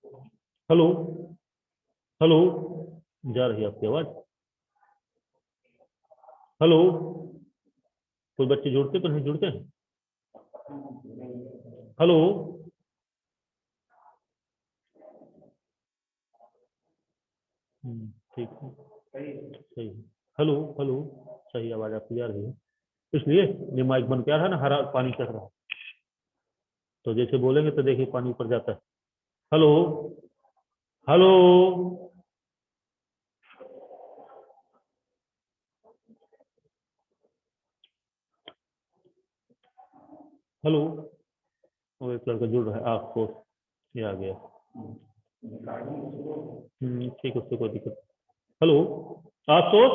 Hello hello, जा रही है आपकी आवाज? हेलो, कोई बच्चे जुड़ते तो नहीं जुड़ते हैं? हेलो, ठीक है, सही है। हेलो हेलो, सही आवाज आपकी जा रही है। इसलिए ये माइक बंद किया था ना, हरा पानी चढ़ रहा है, तो जैसे बोलेंगे तो देखिए पानी ऊपर जाता है। हेलो हेलो हेलो, वो एक लड़का जुड़ रहा है आपको, ये आ गया। ठीक है, उससे कोई दिक्कत। हेलो, आशुतोष,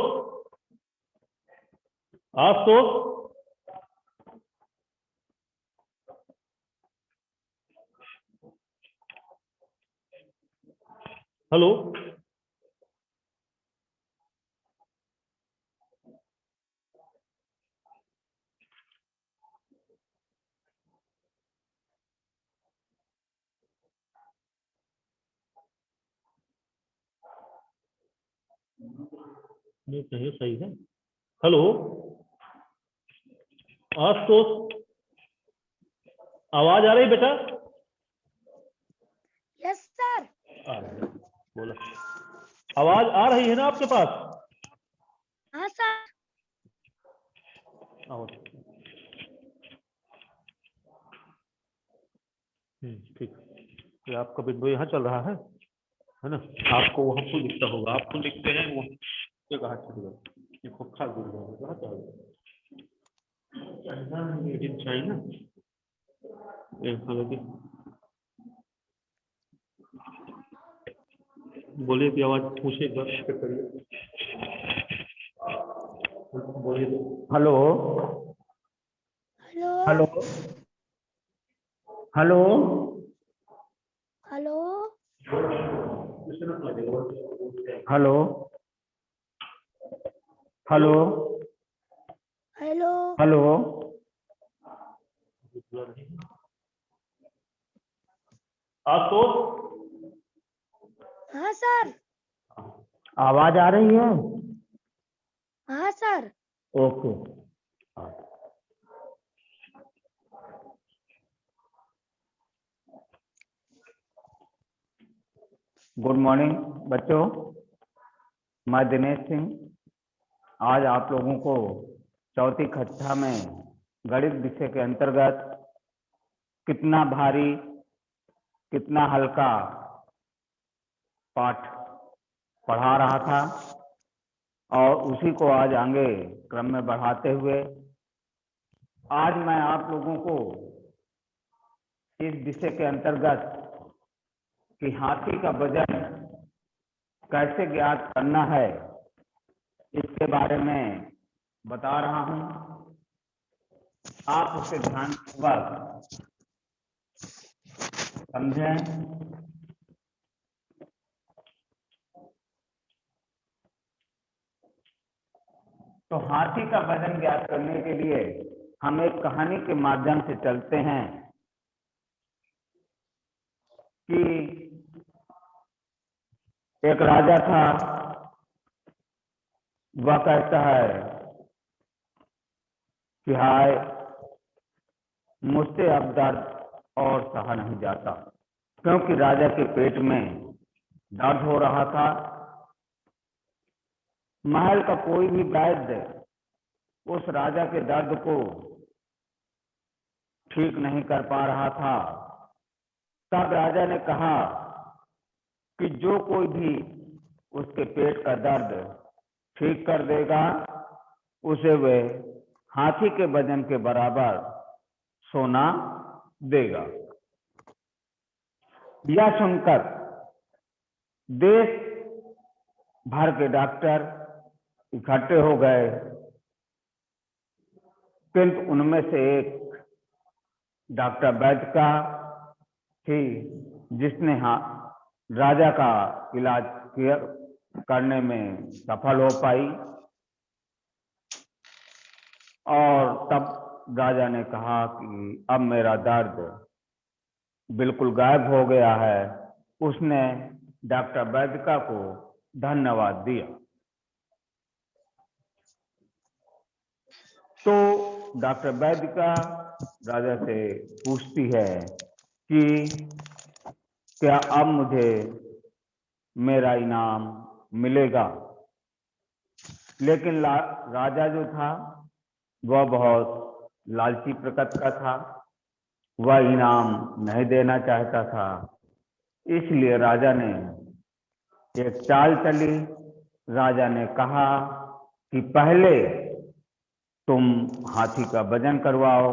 आशुतोष, हेलो, नहीं कहिए, सही है। हेलो, आशुतोष, आवाज आ रही बेटा? Yes sir. आ रही है, बोला। आवाज आ रही है ना आपके पास? हाँ सर। आओ। ठीक, ये आपका विंडो यहाँ चल रहा है ना? आपको वहाँ फुल दिखता होगा, आप फुल दिखते हैं वो, ये कहाँ चल गया? ये पक्का गिर गया, कहाँ चल गया? एडिट चाहिए ना, हालांकि बोलिए कि आवाज पूछे एक बार चेक करिए, बोलिए। Hello hello hello hello hello hello hello hello Ashutosh, हाँ सर। आवाज आ रही है? हाँ सर। ओके। गुड मॉर्निंग बच्चों, मैं दिनेश सिंह आज आप लोगों को चौथी कक्षा में गणित विषय के अंतर्गत कितना भारी कितना हल्का पाठ पढ़ा रहा था और उसी को आज आगे क्रम में बढ़ाते हुए आज मैं आप लोगों को इस विषय के अंतर्गत कि हाथी का वजन कैसे ज्ञात करना है इसके बारे में बता रहा हूं। आप उसे ध्यानपूर्वक समझें। तो हाथी का वजन ज्ञात करने के लिए हम एक कहानी के माध्यम से चलते हैं कि एक राजा था, वह कहता है कि हाय मुझसे अब दर्द और सहा नहीं जाता, क्योंकि राजा के पेट में दर्द हो रहा था। महल का कोई भी वैद्य उस राजा के दर्द को ठीक नहीं कर पा रहा था। तब राजा ने कहा कि जो कोई भी उसके पेट का दर्द ठीक कर देगा उसे वे हाथी के वजन के बराबर सोना देगा। यह सुनकर देश भर के डॉक्टर इकट्ठे हो गए, किंतु उनमें से एक डॉक्टर वैद्य का थी जिसने राजा का इलाज करने में सफल हो पाई। और तब राजा ने कहा कि अब मेरा दर्द बिल्कुल गायब हो गया है, उसने डॉक्टर वैदिका को धन्यवाद दिया। तो डॉक्टर वैदिका राजा से पूछती है कि क्या अब मुझे मेरा इनाम मिलेगा? लेकिन राजा जो था वह बहुत लालची प्रकृति का था, वह इनाम नहीं देना चाहता था। इसलिए राजा ने एक चाल चली। राजा ने कहा कि पहले तुम हाथी का वजन करवाओ,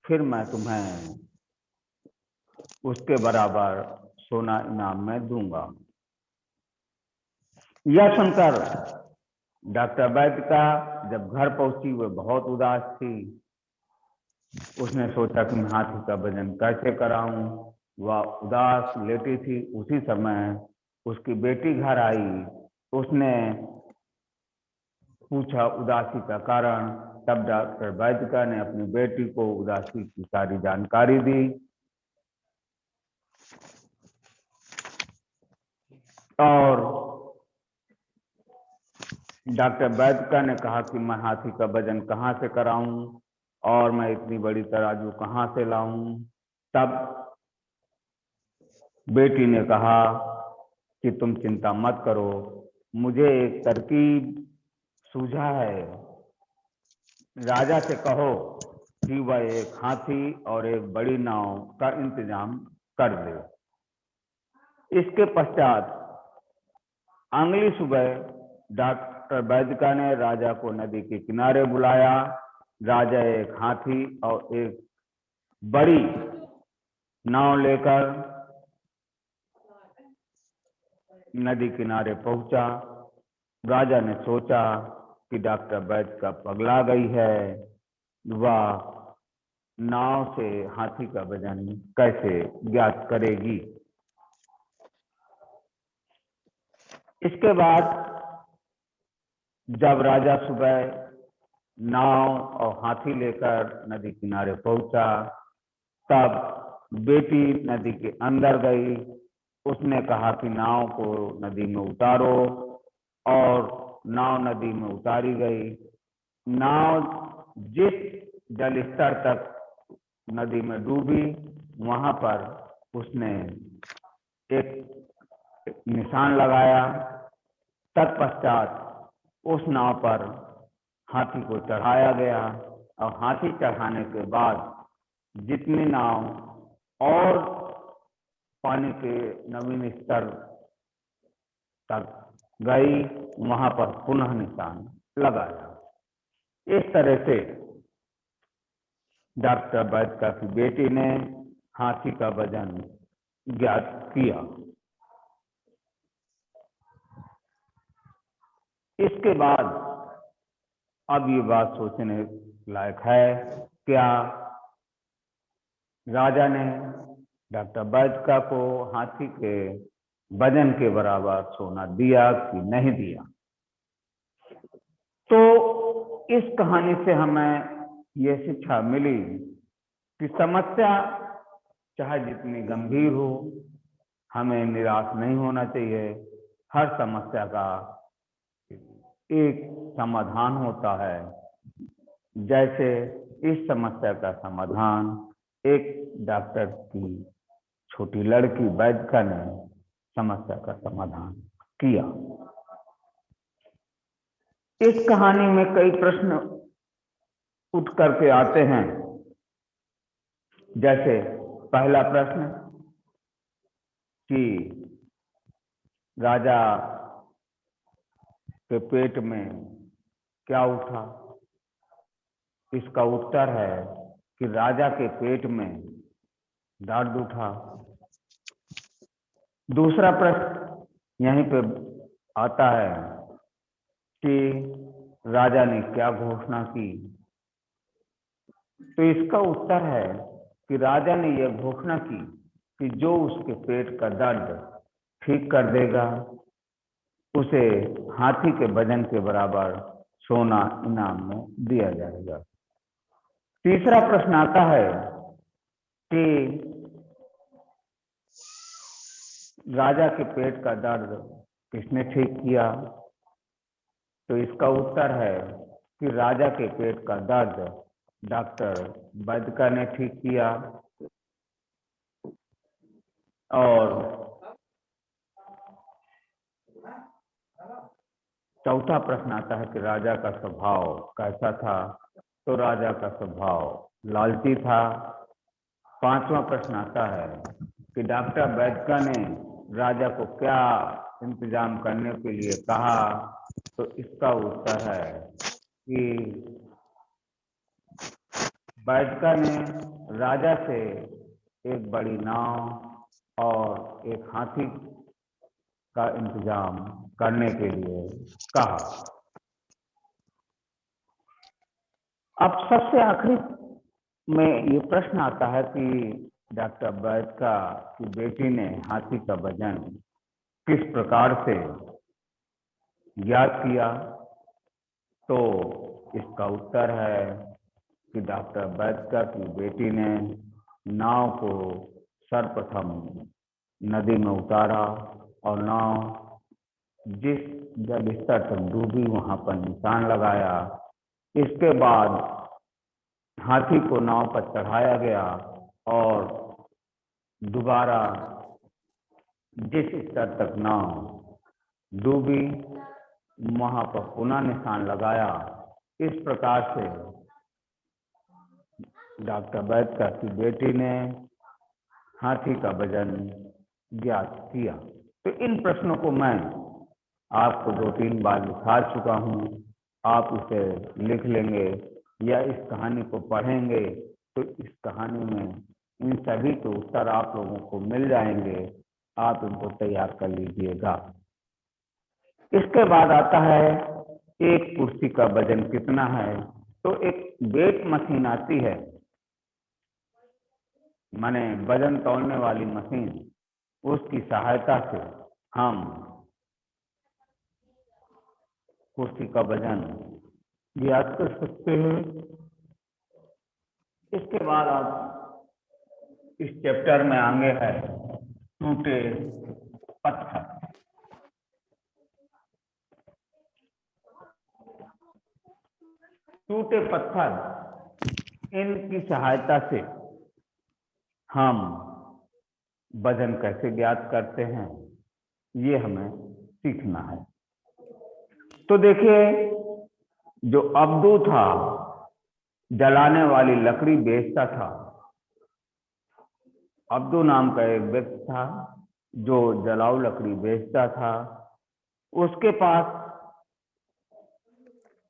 फिर मैं तुम्हें उसके बराबर सोना इनाम में दूंगा। यह सुनकर डॉक्टर वैदिका जब घर पहुंची वह बहुत उदास थी। उसने सोचा कि मैं हाथी का वजन कैसे कराऊं। वह उदास लेटी थी। उसी समय उसकी बेटी घर आई। उसने पूछा उदासी का कारण। तब डॉक्टर वैदिका ने अपनी बेटी को उदासी की सारी जानकारी दी और डॉक्टर वैदिका ने कहा कि मैं हाथी का वजन कहाँ से कराऊं और मैं इतनी बड़ी तराजू कहाँ से लाऊं। तब बेटी ने कहा कि तुम चिंता मत करो, मुझे एक तरकीब सूझा है। राजा से कहो कि वह एक हाथी और एक बड़ी नाव का इंतजाम कर दे। इसके पश्चात अगली सुबह डॉक्टर वैदिका ने राजा को नदी के किनारे बुलाया। राजा एक हाथी और एक बड़ी नाव लेकर नदी किनारे पहुंचा। राजा ने सोचा कि डॉक्टर वैदिका पगला गई है, वह नाव से हाथी का वजन कैसे ज्ञात करेगी। इसके बाद जब राजा सुबह नाव और हाथी लेकर नदी किनारे पहुंचा, तब बेटी नदी के अंदर गई। उसने कहा कि नाव को नदी में उतारो और नाव नदी में उतारी गई। नाव जिस जल स्तर तक नदी में डूबी, वहां पर उसने एक निशान लगाया। तत्पश्चात उस नाव पर हाथी को चढ़ाया गया और हाथी चढ़ाने के बाद जितनी नाव और पानी के नवीन स्तर तक गई, वहां पर पुनः निशान लगाया। इस तरह से डॉक्टर वैदिका की बेटी ने हाथी का वजन ज्ञात किया। इसके बाद अब ये बात सोचने लायक है, क्या राजा ने डॉक्टर वैदिका को हाथी के वजन के बराबर सोना दिया कि नहीं दिया। तो इस कहानी से हमें ये शिक्षा मिली कि समस्या चाहे जितनी गंभीर हो, हमें निराश नहीं होना चाहिए। हर समस्या का एक समाधान होता है। जैसे इस समस्या का समाधान एक डॉक्टर की छोटी लड़की वैदिका ने समस्या का समाधान किया। इस कहानी में कई प्रश्न उठ करके आते हैं। जैसे पहला प्रश्न कि राजा के पेट में क्या उठा। इसका उत्तर है कि राजा के पेट में दर्द उठा। दूसरा प्रश्न यहीं पे आता है कि राजा ने क्या घोषणा की। तो इसका उत्तर है कि राजा ने यह घोषणा की कि जो उसके पेट का दर्द ठीक कर देगा, उसे हाथी के वजन के बराबर सोना इनाम में दिया जाएगा। तीसरा प्रश्न आता है कि राजा के पेट का दर्द किसने ठीक किया? तो इसका उत्तर है कि राजा के पेट का दर्द डॉक्टर वैद्य ने ठीक किया। और चौथा प्रश्न आता है कि राजा का स्वभाव कैसा था? तो राजा का स्वभाव लालची था। पांचवा प्रश्न आता है कि डॉक्टर वैद्य ने राजा को क्या इंतजाम करने के लिए कहा? तो इसका उत्तर है कि वैद्य ने राजा से एक बड़ी नाव और एक हाथी का इंतजाम करने के लिए कहा। अब सबसे आखिरी में ये प्रश्न आता है कि डॉक्टर वैद्य की बेटी ने हाथी का वजन किस प्रकार से ज्ञात किया? तो इसका उत्तर है कि डॉक्टर वैद्य की बेटी ने नाव को सर्वप्रथम नदी में उतारा और नाव जिस जल स्तर तक डूबी वहां पर निशान लगाया। इसके बाद हाथी को नाव पर चढ़ाया गया और दोबारा जिस स्तर तक नाव डूबी वहां पर पुनः निशान लगाया। इस प्रकार से डॉक्टर वैद्य की बेटी ने हाथी का वजन ज्ञात किया। तो इन प्रश्नों को मैं आपको 2-3 बार लिखा चुका हूं। आप इसे लिख लेंगे या इस कहानी को पढ़ेंगे तो इस कहानी में इन सभी के उत्तर आप लोगों को मिल जाएंगे। आप इनको तैयार कर लीजिएगा। इसके बाद आता है एक कुर्सी का वजन कितना है? तो एक वेट मशीन आती है, माने वजन तौलने वाली मशीन, उसकी सहायता से हम कुर्सी का वजन ज्ञात कर सकते हैं। इसके बाद आप इस चैप्टर में आगे है टूटे पत्थर। टूटे पत्थर, इनकी सहायता से हम वजन कैसे ज्ञात करते हैं ये हमें सीखना है। तो देखिए, जो अब्दू था जलाने वाली लकड़ी बेचता था। अब्दू नाम का एक व्यक्ति था जो जलाऊ लकड़ी बेचता था। उसके पास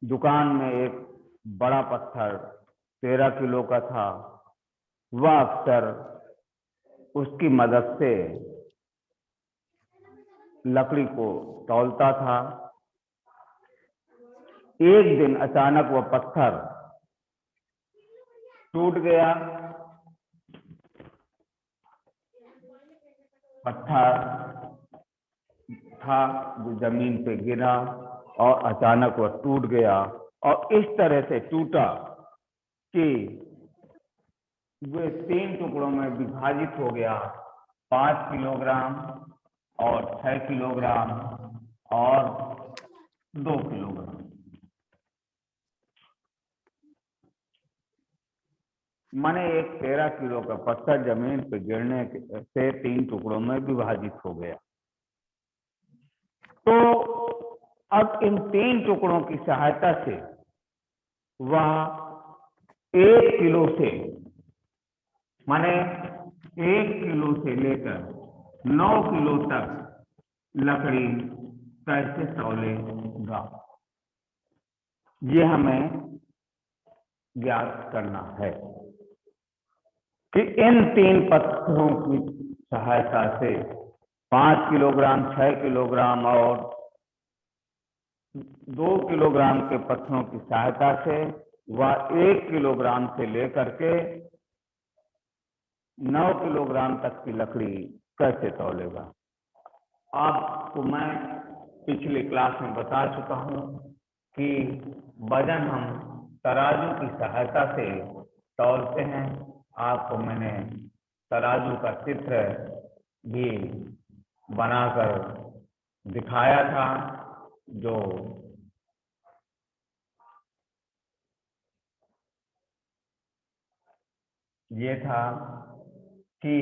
दुकान में एक बड़ा पत्थर 13 किलो का था। वह अक्सर उसकी मदद से लकड़ी को तौलता था। एक दिन अचानक वह पत्थर टूट गया। पत्थर था जो जमीन पे गिरा और अचानक वह टूट गया और इस तरह से टूटा कि वे 3 टुकड़ों में विभाजित हो गया। 5 किलोग्राम और 6 किलोग्राम और 2 किलोग्राम। माने एक 13 किलो का पत्थर जमीन पर गिरने से 3 टुकड़ों में विभाजित हो गया। तो अब इन 3 टुकड़ों की सहायता से वह 1 किलो से, माने 1 किलो से लेकर 9 किलो तक लकड़ी कैसे तौलेगा, ये हमें ज्ञात करना है कि इन 3 पत्थरों की सहायता से 5 किलोग्राम, 6 किलोग्राम और 2 किलोग्राम के पत्थरों की सहायता से वह 1 किलोग्राम से लेकर के 9 किलोग्राम तक की लकड़ी कैसे तौलेगा। आपको मैं पिछली क्लास में बता चुका हूं कि वजन हम तराजू की सहायता से तौलते हैं। आपको मैंने तराजू का चित्र भी बनाकर दिखाया था, जो ये था कि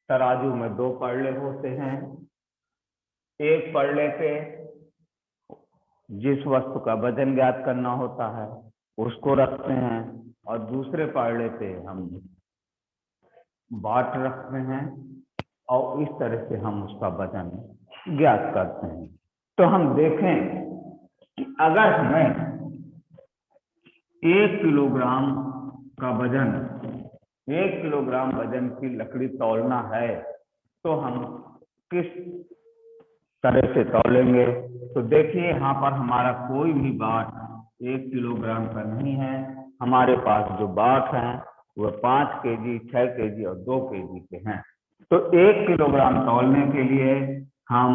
तराजू में 2 पड़ले होते हैं। एक पड़ले पे जिस वस्तु का वजन ज्ञात करना होता है उसको रखते हैं, और दूसरे पड़ले पे हम बाट रखते हैं, और इस तरह से हम उसका वजन ज्ञात करते हैं। तो हम देखें कि अगर हमें 1 किलोग्राम का वजन, 1 किलोग्राम वजन की लकड़ी तौलना है, तो हम किस तरह से तौलेंगे? तो देखिए यहाँ पर हमारा कोई भी बाट 1 किलोग्राम का नहीं है। हमारे पास जो बाट हैं वह 5 केजी, 6 केजी और 2 केजी के हैं। तो 1 किलोग्राम तौलने के लिए हम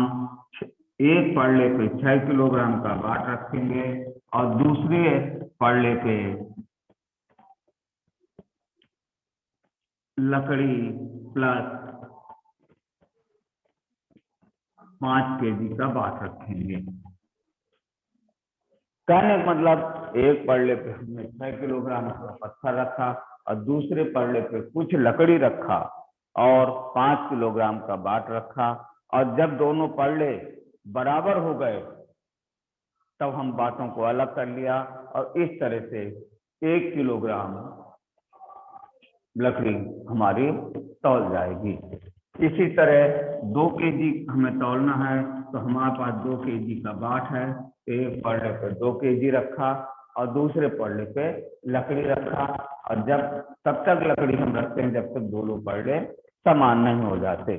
एक पड़ले पे 6 किलोग्राम का बाट रखेंगे, और दूसरे पड़ले पे लकड़ी प्लस 5 केजी का बाट रखेंगे। कहने का मतलब, एक पड़ले पे हमने 6 किलोग्राम का पत्थर रखा और दूसरे पड़ले पे कुछ लकड़ी रखा और 5 किलोग्राम का बाट रखा, और जब दोनों पड़ले बराबर हो गए तब हम बाटों को अलग कर लिया, और इस तरह से 1 किलोग्राम लकड़ी हमारी तौल जाएगी। इसी तरह 2 केजी हमें तौलना है, तो हमारे पास 2 केजी का बाट है। एक पड़ले पे 2 केजी रखा और दूसरे पड़ले पे लकड़ी रखा, और जब तब तक लकड़ी हम रखते हैं जब तक दोनों पड़ले समान नहीं हो जाते।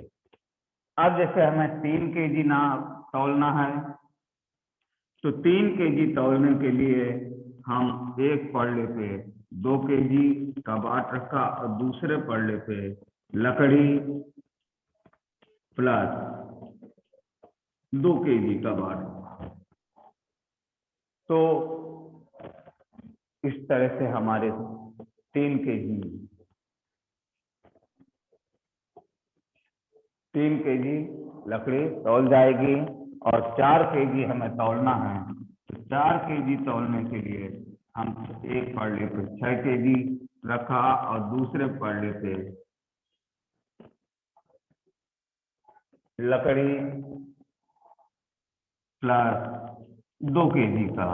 अब जैसे हमें 3 केजी ना तौलना है, तो 3 केजी तौलने के लिए हम एक पड़ले पे 2 केजी का बाट रखा और दूसरे पड़ले पे लकड़ी प्लस 2 केजी का बाट। तो इस तरह से हमारे 3 केजी लकड़ी तौल जाएगी, और 4 केजी हमें तौलना है। तो 4 केजी तौलने के लिए हम एक पड़ले पे 6 केजी रखा और दूसरे पड़ले पे लकड़ी प्लस 2 केजी का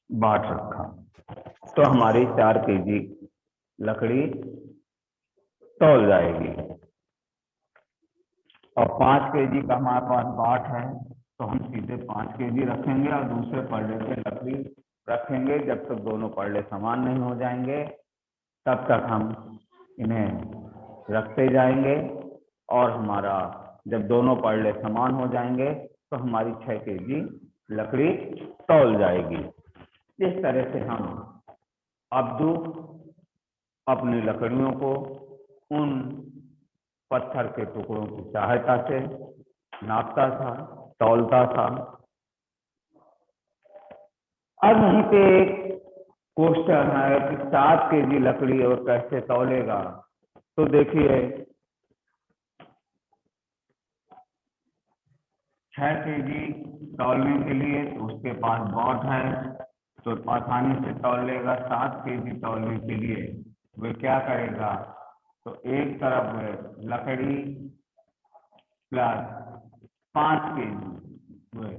बाट रखा, तो हमारी 4 केजी लकड़ी तौल जाएगी। और 5 केजी का हमारे पास बाट है, तो हम सीधे 5 केजी रखेंगे और दूसरे पड़ले पे लकड़ी रखेंगे। जब तक दोनों पड़ले समान नहीं हो जाएंगे तब तक हम इन्हें रखते जाएंगे, और हमारा जब दोनों पड़ले समान हो जाएंगे तो हमारी 6 केजी लकड़ी तौल जाएगी। इस तरह से हम अब्दू अपनी लकड़ियों को उन पत्थर के टुकड़ों की सहायता से नापता था, तौलता था। अब यहीं पे एक क्वेश्चन है कि 7 केजी लकड़ी और कैसे तौलेगा? तो देखिए, 6 केजी तौलने के लिए तो उसके पास बाट है, तो आसानी से तौल लेगा। 7 केजी तौलने के लिए वह क्या करेगा? तो एक तरफ लकड़ी प्लस 5 केजी वह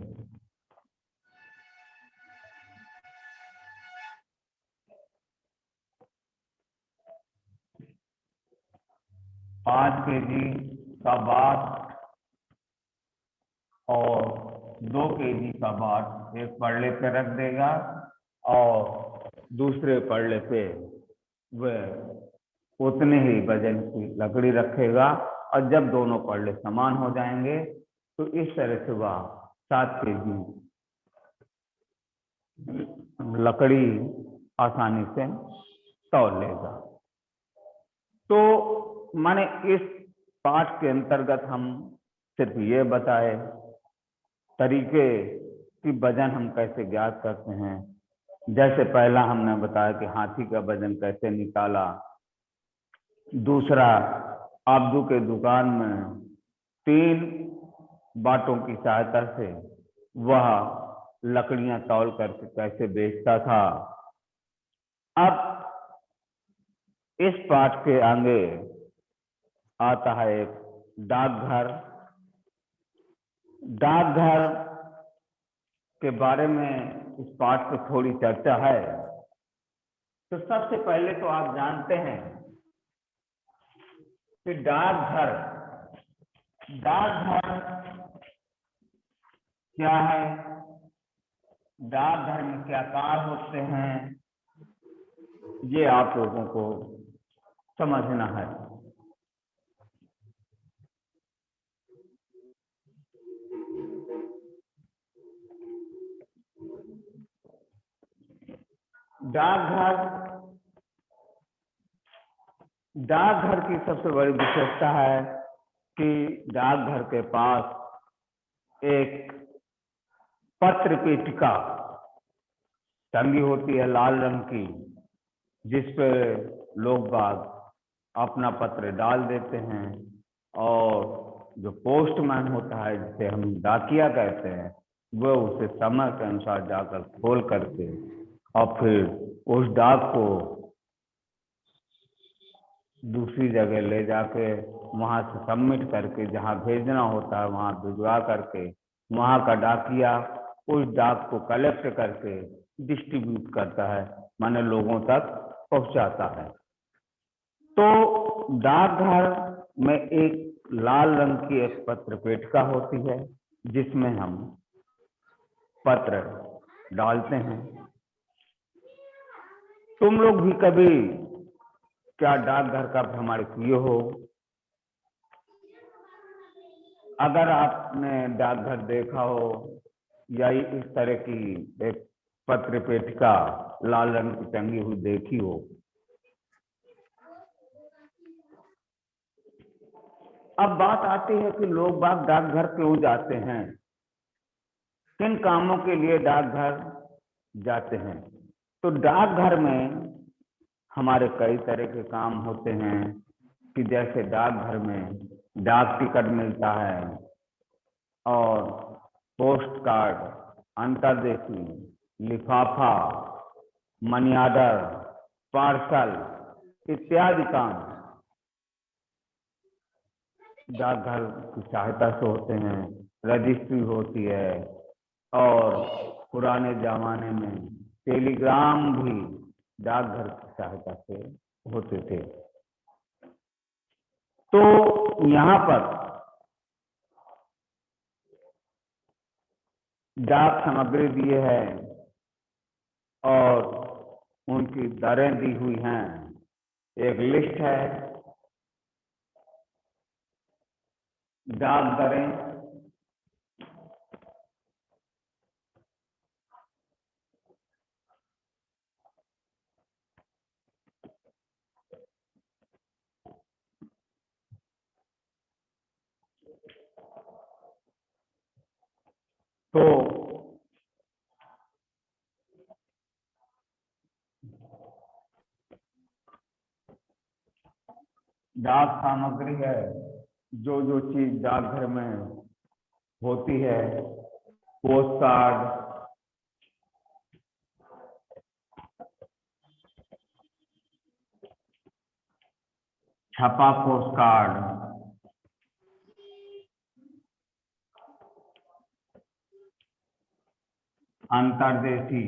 5 केजी का बाट और 2 केजी का बाट एक पड़ले पे रख देगा, और दूसरे पड़ले पे वह उतने ही वजन की लकड़ी रखेगा, और जब दोनों पड़ले समान हो जाएंगे तो इस तरह से वह 7 केजी लकड़ी आसानी से तौल लेगा। तो माने इस पाठ के अंतर्गत हम सिर्फ ये बताए तरीके कि वजन हम कैसे ज्ञात करते हैं। जैसे पहला हमने बताया कि हाथी का वजन कैसे निकाला, दूसरा अब्दू के दुकान में 3 बाटों की सहायता से वह लकड़ियां तौल करके कैसे बेचता था। अब इस पाठ के आगे आता है एक डाकघर। डाकघर के बारे में इस पाठ में थोड़ी चर्चा है। तो सबसे पहले तो आप जानते हैं कि डाकघर क्या है, डाकघर में क्या कार्य होते हैं, ये आप लोगों को समझना है। डाकघर की सबसे बड़ी विशेषता है कि डाकघर के पास एक पत्र पेटिका टंगी होती है लाल रंग की, जिस पे लोग बाग अपना पत्र डाल देते हैं और जो पोस्टमैन होता है, जिसे हम डाकिया कहते हैं, वह उसे समय के अनुसार जाकर खोल करके और फिर उस डाक को दूसरी जगह ले जाके वहां से सबमिट करके जहां भेजना होता है वहां भिजवा करके वहां का डाकिया उस डाक को कलेक्ट करके डिस्ट्रीब्यूट करता है, माने लोगों तक पहुंचाता है। तो डाकघर में एक लाल रंग की एक पत्र पेटिका होती है जिसमें हम पत्र डालते हैं। तुम लोग भी कभी क्या डाकघर का भ्रमण किए हो? अगर आपने डाकघर देखा हो या इस तरह की एक पत्र पेटिका लाल रंग की टंगी हुई देखी हो, अब बात आती है कि लोग बाग डाकघर क्यों जाते हैं, किन कामों के लिए डाकघर जाते हैं। तो डाकघर में हमारे कई तरह के काम होते हैं कि जैसे डाकघर में डाक टिकट मिलता है और पोस्ट कार्ड, अंतरदेशी, लिफाफा, मनी ऑर्डर, पार्सल इत्यादि काम डाकघर की सहायता से होते हैं। रजिस्ट्री होती है और पुराने जमाने में टेलीग्राम भी डाकघर की सहायता से होते थे। तो यहाँ पर डाक सामग्री दिए है और उनकी दरें दी हुई हैं। एक लिस्ट है, डाक दरें, तो डाक सामग्री है, जो जो चीज डाकघर में होती है, पोस्ट कार्ड, छपा पोस्ट कार्ड, अंतरदेशी,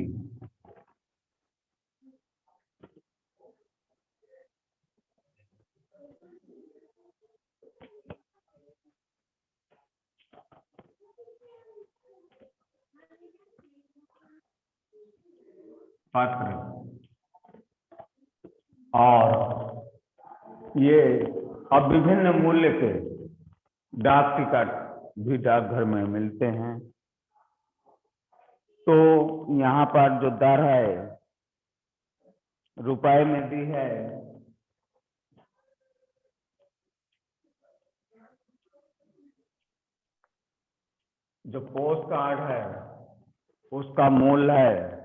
पत्र और ये अब विभिन्न मूल्य के डाक टिकट भी डाकघर में मिलते हैं। तो यहाँ पर जो दर है रुपए में दी है, जो पोस्ट कार्ड है उसका मूल्य है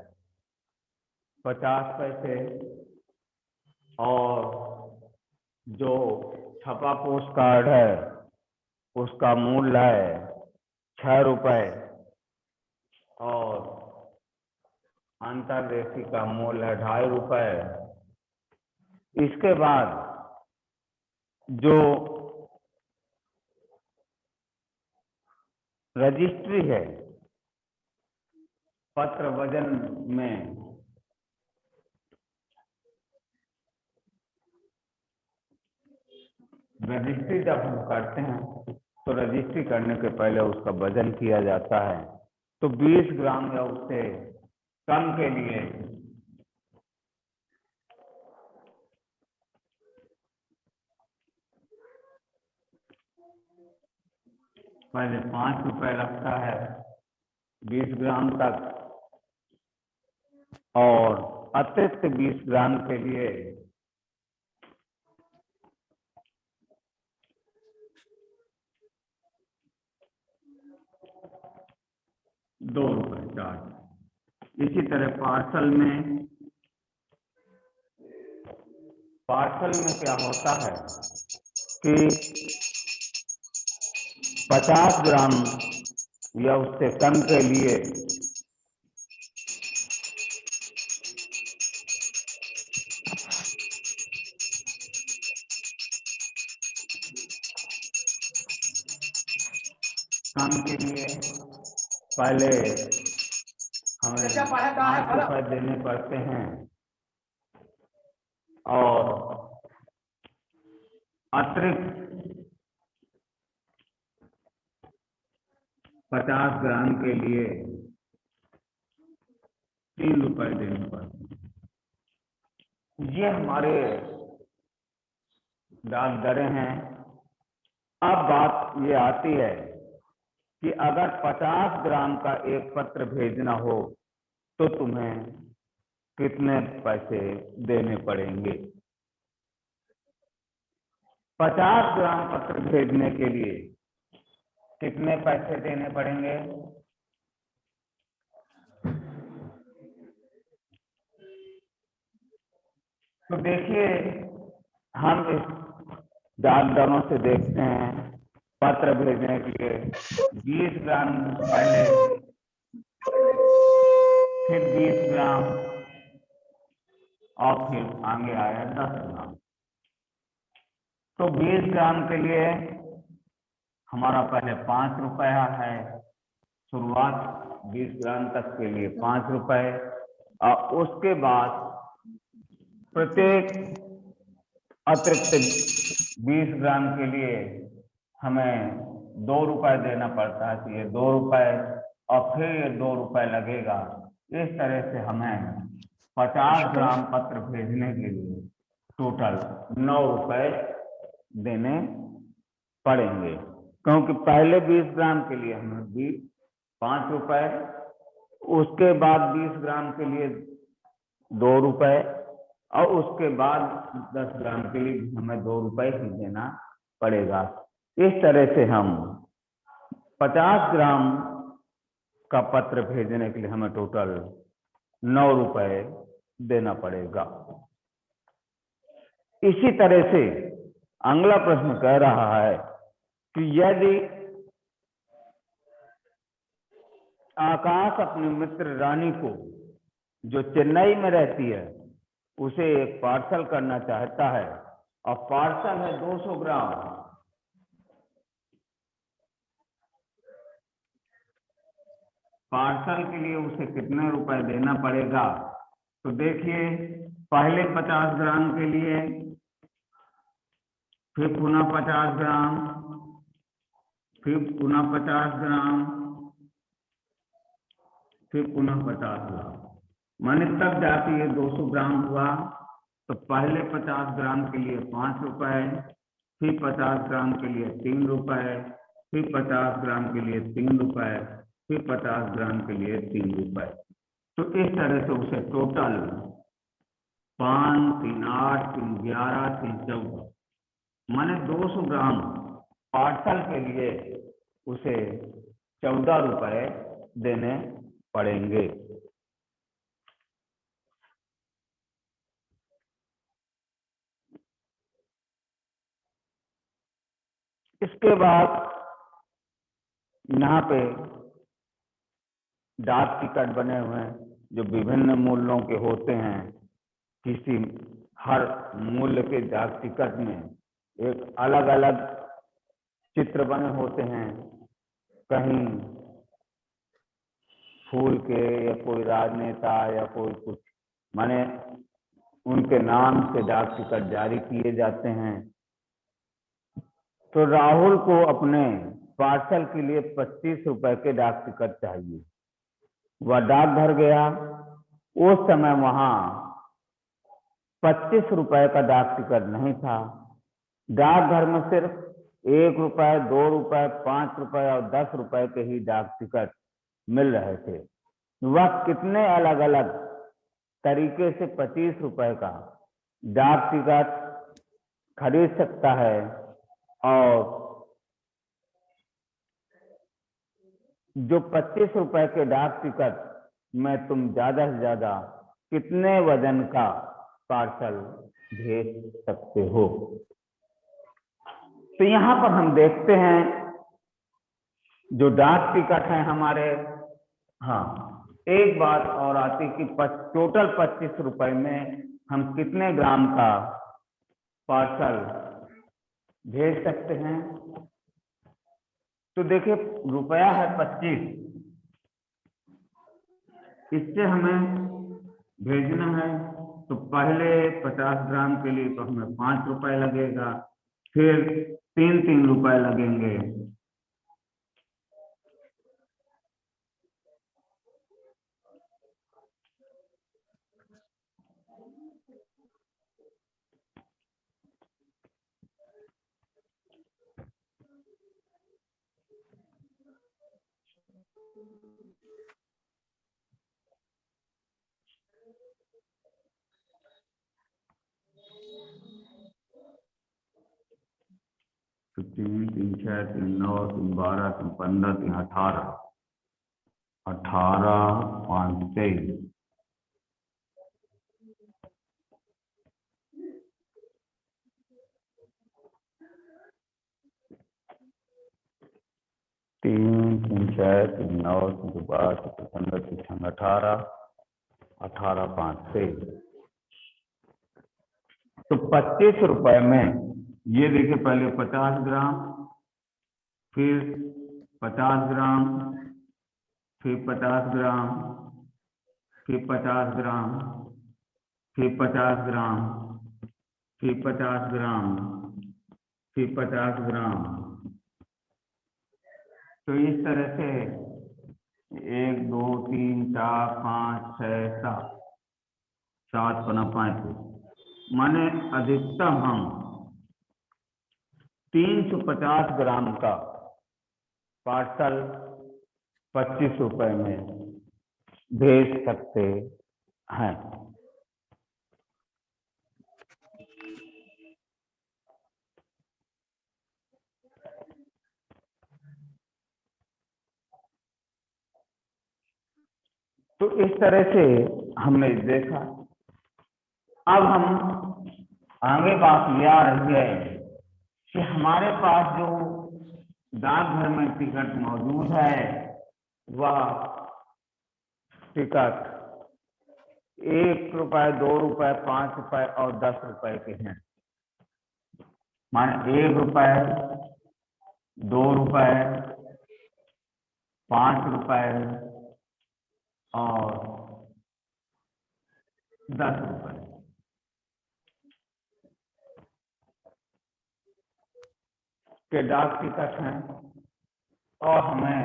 50 पैसे और जो छपा पोस्ट कार्ड है उसका मूल्य है 6 रुपए और अंतर्देशी का मूल्य है 2.5 रुपए। इसके बाद जो रजिस्ट्री है पत्र वजन में, रजिस्ट्री जब हम करते हैं तो रजिस्ट्री करने के पहले उसका वजन किया जाता है। तो 20 ग्राम या उससे कम के लिए पहले 5 रुपए लगता है 20 ग्राम तक, और अतिरिक्त 20 ग्राम के लिए 2 रुपए चार्ज। इसी तरह पार्सल में क्या होता है कि 50 ग्राम या उससे कम के लिए पहले हमें 5 रुपए देने पड़ते हैं और अतिरिक्त 50 ग्राम के लिए 3 रुपए देने पड़ते हैं। ये हमारे डाक दरें हैं। अब बात ये आती है कि अगर 50 ग्राम का एक पत्र भेजना हो तो तुम्हें कितने पैसे देने पड़ेंगे। 50 ग्राम पत्र भेजने के लिए कितने पैसे देने पड़ेंगे? तो देखिए, हम इस डाक दरों से देखते हैं पत्र भेजने के लिए 20 ग्राम पहले, फिर 20 ग्राम और फिर आगे आया 10 ग्राम। तो 20 ग्राम के लिए हमारा पहले 5 रुपया है शुरुआत, 20 ग्राम तक के लिए 5 रुपए, और उसके बाद प्रत्येक अतिरिक्त 20 ग्राम के लिए हमें 2 रुपए देना पड़ता है। तो ये 2 रुपए और फिर ये 2 रुपए लगेगा। इस तरह से हमें 50 ग्राम पत्र भेजने के लिए टोटल 9 रुपए देने पड़ेंगे, क्योंकि पहले 20 ग्राम के लिए हमें 5 रुपए, उसके बाद 20 ग्राम के लिए 2 रुपए, और उसके बाद 10 ग्राम के लिए हमें 2 रुपए ही देना पड़ेगा। इस तरह से हम 50 ग्राम का पत्र भेजने के लिए हमें टोटल 9 रुपए देना पड़ेगा। इसी तरह से अगला प्रश्न कह रहा है कि यदि आकाश अपने मित्र रानी को, जो चेन्नई में रहती है, उसे एक पार्सल करना चाहता है और पार्सल है 200 ग्राम, पार्सल के लिए उसे कितने रुपए देना पड़ेगा? तो देखिए, पहले 50 ग्राम के लिए, फिर पुनः 50 ग्राम, फिर पुनः 50 ग्राम, फिर पुनः 50 ग्राम, माने तब जाके ये 200 ग्राम हुआ। तो पहले 50 ग्राम के लिए 5 रुपए, फिर 50 ग्राम के लिए 3 रुपए, फिर 50 ग्राम के लिए 3 रुपए, फिर 50 ग्राम के लिए 3 रुपए। तो इस तरह से उसे टोटल 5, 3, 8, 3, 11, 3, 14, माने 200 ग्राम पार्सल के लिए उसे 14 रुपए देने पड़ेंगे। इसके बाद यहाँ पे डाक टिकट बने हुए हैं जो विभिन्न मूल्यों के होते हैं। किसी हर मूल्य के डाक टिकट में एक अलग अलग चित्र बने होते हैं, कहीं फूल के या कोई राजनेता या कोई कुछ, माने उनके नाम से डाक टिकट जारी किए जाते हैं। तो राहुल को अपने पार्सल के लिए 25 रुपए के डाक टिकट चाहिए। वह डाकघर गया, उस समय वहां 25 रुपए का डाक टिकट नहीं था। डाकघर में सिर्फ 1 रुपए, 2 रुपए, 5 रुपए और 10 रुपए के ही डाक टिकट मिल रहे थे। वह कितने अलग अलग तरीके से 25 रुपए का डाक टिकट खरीद सकता है, और जो 25 रुपए के डाक टिकट में तुम ज्यादा से ज्यादा कितने वजन का पार्सल भेज सकते हो। तो यहाँ पर हम देखते हैं जो डाक टिकट है हमारे, हाँ एक बात और आती कि टोटल 25 रुपए में हम कितने ग्राम का पार्सल भेज सकते हैं। तो देखिए रुपया है 25, इससे हमें भेजना है तो पहले 50 ग्राम के लिए तो हमें 5 रुपए लगेगा, फिर 3 रुपए लगेंगे, तो 3, 3, 6, 3, 9, 3, 12, 3, 15, 3, 18, 5, 23, 3, 3, 6, 3, 9, 3, 12, 3, 15, 3, 18, 5, 23। तो 25 रुपए में ये देखिए पहले 50 ग्राम, फिर 50 ग्राम, फिर 50 ग्राम, फिर 50 ग्राम, फिर 50 ग्राम, फिर 50 ग्राम, फिर 50 ग्राम। तो इस तरह से 1, 2, 3, 4, 5, 6, 7, 7 पना 35, माने अधिकतम हम 350 ग्राम का पार्सल 25 रुपए में भेज सकते हैं। तो इस तरह से हमने देखा। अब हम आगे बात यह आ रही है कि हमारे पास जो डाकघर में टिकट मौजूद है वह टिकट 1 रुपए, 2 रुपए, 5 रुपए और 10 रुपए के हैं। माने 1 रुपए, 2 रुपए, 5 रुपए और 10 रुपए। के डाक टिकट हैं और हमें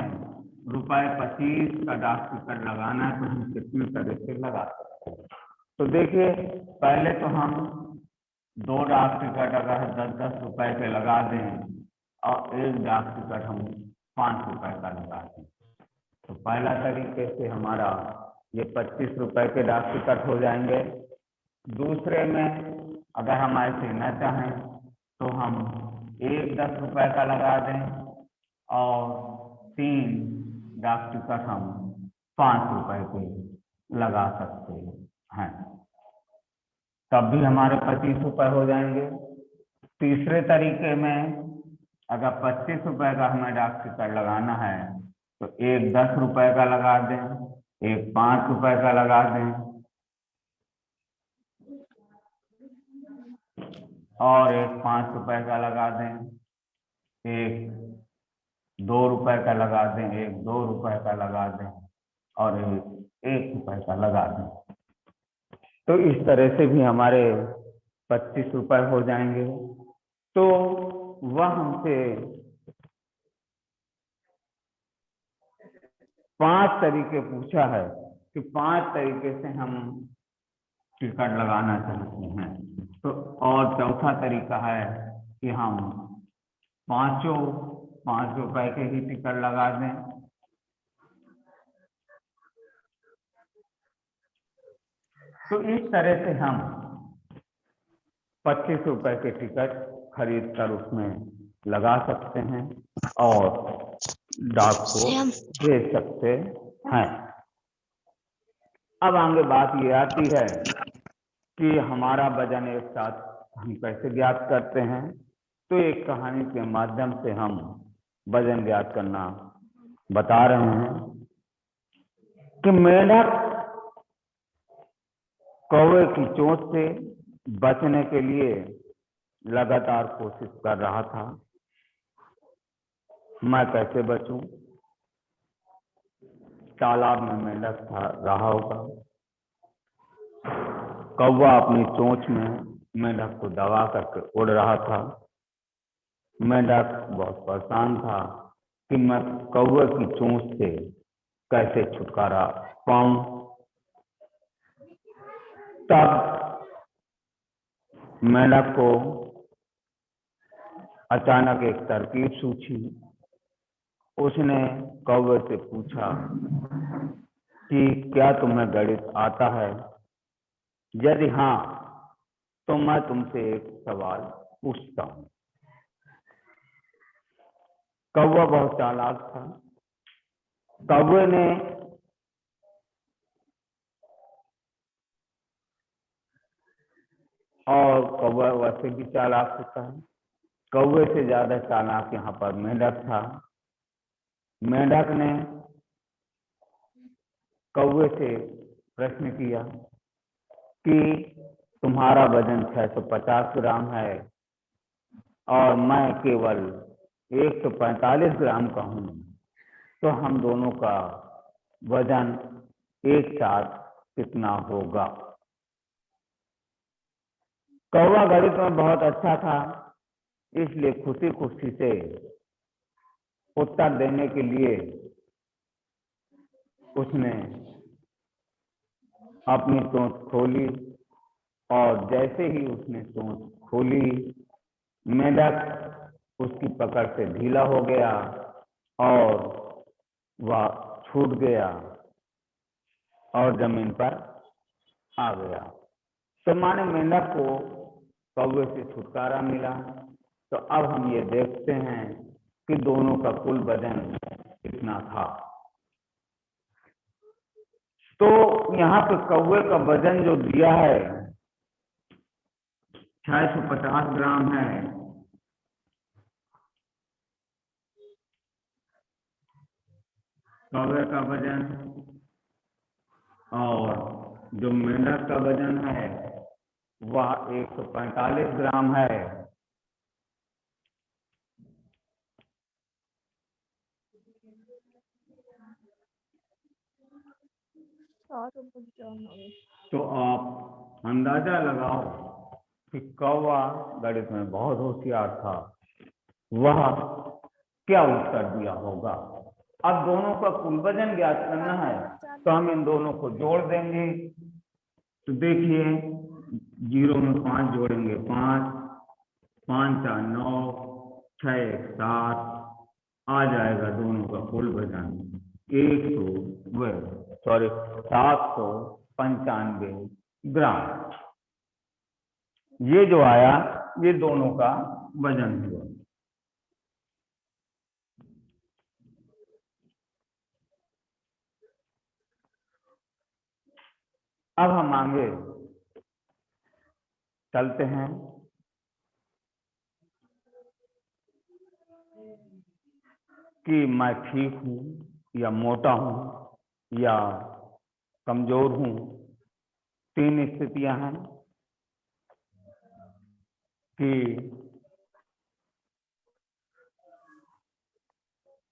रुपए 25 का डाक टिकट लगाना है, तो हम कितने तरह से लगा सकते हैं। तो देखिए पहले तो हम 2 डाक टिकट अगर 10-10 रुपए के लगा दें और 1 डाक टिकट हम 5 रुपए का लगा दें, तो पहला तरीके से हमारा ये 25 रुपए के डाक टिकट हो जाएंगे। दूसरे में अगर हम ऐसे न चाहें तो हम 1 10 रुपए का लगा दें और 3 डाक टिकट हम 5 रुपए के लगा सकते हैं, तब भी हमारे 25 रुपए हो जाएंगे। तीसरे तरीके में अगर 25 रुपए का हमें डाक टिकट लगाना है तो एक 10 रुपए का लगा दें, एक 5 रुपए का लगा दें और एक 5 रुपए का लगा दें, एक 2 रुपए का लगा दें, एक 2 रुपए का लगा दें और एक 1 रुपए का लगा दें। तो इस तरह से भी हमारे 25 रुपए हो जाएंगे। तो वह हमसे 5 तरीके पूछा है कि 5 तरीके से हम टिकट लगाना चाहते हैं। तो और चौथा तरीका है कि हम पांचों 5 रुपए के ही टिकट लगा दें। तो इस तरह से हम 25 रुपए के टिकट खरीद कर उसमें लगा सकते हैं और डाक को भेज सकते हैं। अब आगे बात ये आती है कि हमारा वजन एक साथ हम कैसे ज्ञात करते हैं। तो एक कहानी के माध्यम से हम वजन ज्ञात करना बता रहे हैं कि मेंढक कौवे की चोंच से बचने के लिए लगातार कोशिश कर रहा था। मैं कैसे बचूं? तालाब में मेंढक था रहा होगा, कौवा अपनी चोंच में मेंढक को दबा करके उड़ रहा था। मेंढक बहुत परेशान था कि मैं कौवे की चोंच से कैसे छुटकारा पाऊं। तब मेंढक को अचानक एक तरकीब सूझी। उसने कौवे से पूछा कि क्या तुम्हें गणित आता है? यदि हाँ तो मैं तुमसे एक सवाल पूछता हूं। कौवा बहुत चालाक था। कौवे ने और कौवा वैसे भी चालाक होता है, कौवे से ज्यादा चालाक यहाँ पर मेंढक था। मेंढक ने कौवे से प्रश्न किया कि तुम्हारा वजन 650 ग्राम है और मैं केवल 145 ग्राम का हूं, तो हम दोनों का वजन एक साथ कितना होगा? कौवा गणित में बहुत अच्छा था, इसलिए खुशी खुशी से उत्तर देने के लिए उसने अपनी चोंच खोली और जैसे ही उसने चोंच खोली, मेंढक उसकी पकड़ से ढीला हो गया और वह छूट गया और जमीन पर आ गया। तो माने मेंढक को कौवे से छुटकारा मिला। तो अब हम ये देखते हैं कि दोनों का कुल वजन कितना था। तो यहाँ पे कौवे का वजन जो दिया है 650 ग्राम है। कौवे का वजन और जो मेंढक का वजन है वह 145 ग्राम है। तो आप अंदाजा लगाओ कि कौवा गणित में बहुत होशियार था, वह क्या उत्तर दिया होगा। अब दोनों का कुल वजन ज्ञात करना है तो हम इन दोनों को जोड़ देंगे। तो देखिए 0 में 5 जोड़ेंगे 5, 5 4 9, 6 1 7, आ जाएगा दोनों का कुल वजन 795 ग्राम। ये जो आया ये दोनों का वजन हुआ। अब हम आगे चलते हैं कि मैं ठीक हूं या मोटा हूं या कमजोर हूं, 3 स्थितियां हैं कि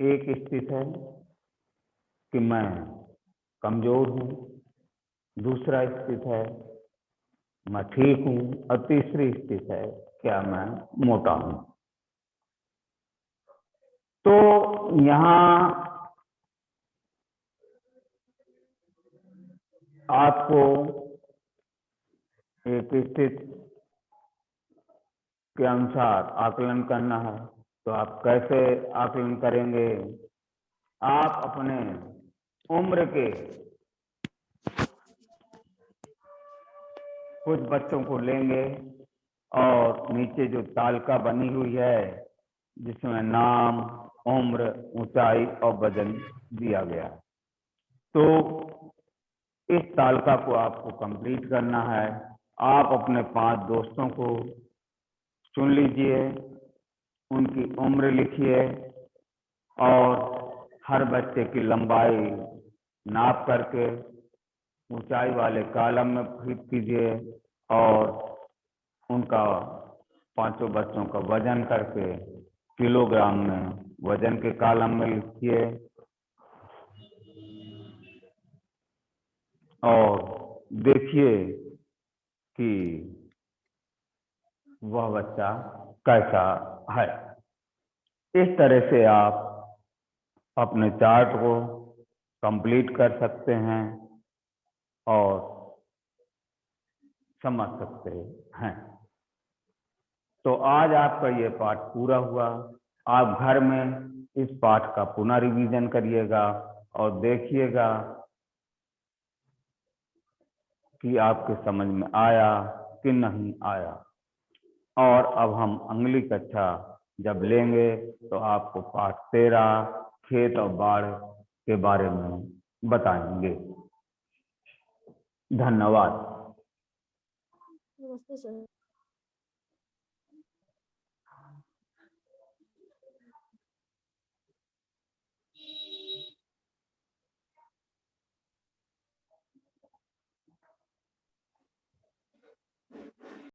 एक स्थिति है कि मैं कमजोर हूं, दूसरा स्थिति है मैं ठीक हूं और तीसरी स्थिति है क्या मैं मोटा हूं। तो यहाँ आपको एक स्थिति के अनुसार आकलन करना है। तो आप कैसे आकलन करेंगे? आप अपने उम्र के कुछ बच्चों को लेंगे और नीचे जो तालिका बनी हुई है जिसमें नाम, उम्र, ऊंचाई और वजन दिया गया है, तो इस तालिका को आपको कंप्लीट करना है। आप अपने 5 दोस्तों को चुन लीजिए, उनकी उम्र लिखिए और हर बच्चे की लंबाई नाप करके ऊंचाई वाले कॉलम में फिट कीजिए और उनका 5 बच्चों का वजन करके किलोग्राम में वजन के कॉलम में लिखिए और देखिए कि वह बच्चा कैसा है। इस तरह से आप अपने चार्ट को कंप्लीट कर सकते हैं और समझ सकते हैं। तो आज आपका ये पाठ पूरा हुआ। आप घर में इस पाठ का पुनः रिवीजन करिएगा और देखिएगा कि आपके समझ में आया कि नहीं आया। और अब हम अगली कक्षा जब लेंगे तो आपको पाठ 13 खेत और बाढ़ के बारे में बताएंगे। धन्यवाद। नमस्ते सर।